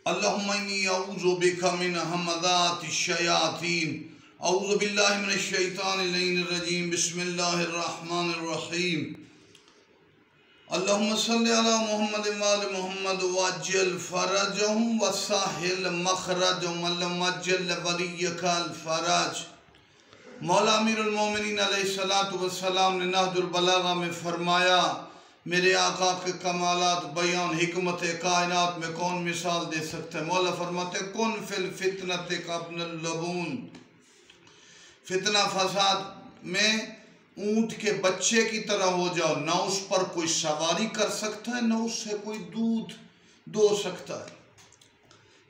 اللہم انی اعوذ بک من ہمزات الشیاطین اعوذ باللہ من الشیطان اللعین الرجیم بسم اللہ الرحمن الرحیم اللہم صلی علی محمد وآل محمد وعجل فرجہم وسہل مخرجہم اللہم عجل ولیک الفرج۔ مولا امیر المومنین علیہ السلام نے نہج البلاغہ میں فرمایا میرے آقا کے کمالات بیان حکمت کائنات میں کون مثال دے سکتا ہے؟ مولا فرماتے کن فی الفتنۃ کابن اللبون، فتنہ فساد میں اونٹ کے بچے کی طرح ہو جاؤ، نہ اس پر کوئی سواری کر سکتا ہے نہ اس سے کوئی دودھ دو سکتا ہے۔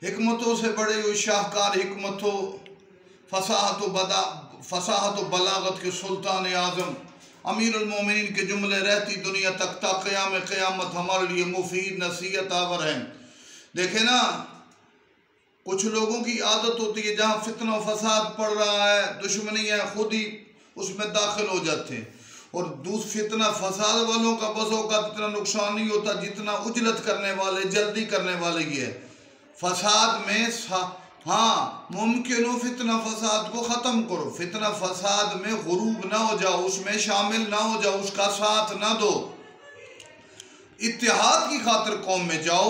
حکمتوں سے بڑے ہوئی شاہکار حکمتوں فصاحت و بلاغت کے سلطان اعظم امیر المومنین کے جملے رہتی دنیا تک تا قیام قیامت ہمارے لیے مفید نصیحت آور ہیں۔ دیکھیں نا، کچھ لوگوں کی عادت ہوتی ہے جہاں فتنہ و فساد پڑ رہا ہے، دشمنی ہے، خود ہی اس میں داخل ہو جاتے ہیں، اور فتنہ فساد والوں کا بس اوقات اتنا نقصان نہیں ہوتا جتنا اجلت کرنے والے، جلدی کرنے والے یہ ہے۔ فساد میں ممکن ہو فتنہ فساد کو ختم کرو، فتنہ فساد میں غروب نہ ہو جاؤ، اس میں شامل نہ ہو جاؤ، اس کا ساتھ نہ دو، اتحاد کی خاطر قوم میں جاؤ،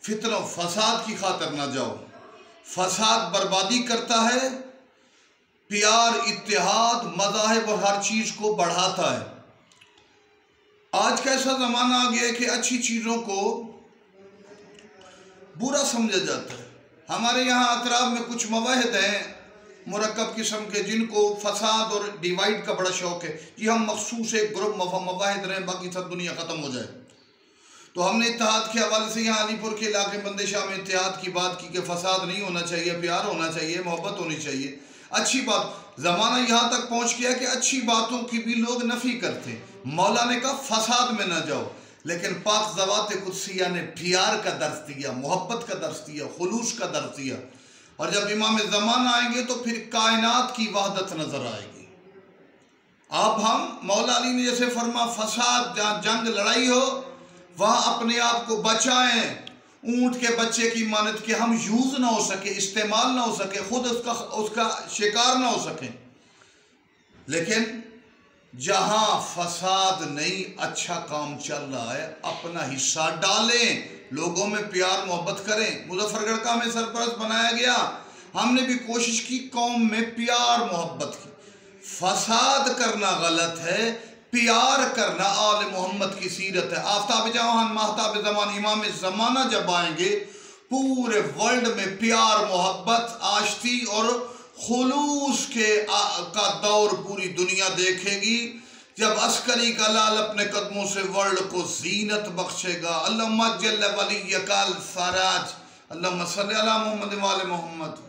فتنہ و فساد کی خاطر نہ جاؤ۔ فساد بربادی کرتا ہے، پیار، اتحاد، مذاہب اور ہر چیز کو بڑھاتا ہے۔ آج کا ایسا زمانہ آ گیا ہے کہ اچھی چیزوں کو برا سمجھا جاتا ہے۔ ہمارے یہاں اطراف میں کچھ مواحد ہیں مرکب قسم کے جن کو فساد اور ڈیوائیڈ کا بڑا شوق ہے کہ ہم مخصوص ایک گروپ مواحد رہیں، باقی سب دنیا ختم ہو جائے۔ تو ہم نے اتحاد کے حوالے سے یہاں علی پور کے علاقے بندے شاہ میں اتحاد کی بات کی کہ فساد نہیں ہونا چاہیے، پیار ہونا چاہیے، محبت ہونی چاہیے، اچھی بات۔ زمانہ یہاں تک پہنچ گیا کہ اچھی باتوں کی بھی لوگ نفی کرتے۔ مولا نے کہا فساد میں نہ جاؤ، لیکن پاک ذوات قدسیہ نے پیار کا درس دیا، محبت کا درس دیا، خلوص کا درس دیا، اور جب امام زمانہ آئیں گے تو پھر کائنات کی وحدت نظر آئے گی۔ اب ہم مولا علی نے جیسے فرما فساد جہاں جنگ لڑائی ہو وہاں اپنے آپ کو بچائیں، اونٹ کے بچے کی مانند کہ ہم یوز نہ ہو سکے، استعمال نہ ہو سکے، خود اس کا شکار نہ ہو سکیں۔ لیکن جہاں فساد نہیں، اچھا کام چل رہا ہے، اپنا حصہ ڈالیں، لوگوں میں پیار محبت کریں۔ مظفر گڑھ کا ہمیں سرپرست بنایا گیا، ہم نے بھی کوشش کی قوم میں پیار محبت کی۔ فساد کرنا غلط ہے، پیار کرنا آل محمد کی سیرت ہے۔ آفتاب جہان ماہتاب زمان امام زمانہ جب آئیں گے پورے ورلڈ میں پیار محبت آشتی اور خلوص کا دور پوری دنیا دیکھے گی، جب عسکری کا لال اپنے قدموں سے ورلڈ کو زینت بخشے گا۔ اللہم عجل ولیک الفرج، اللہم صلی علی محمد وآل محمد۔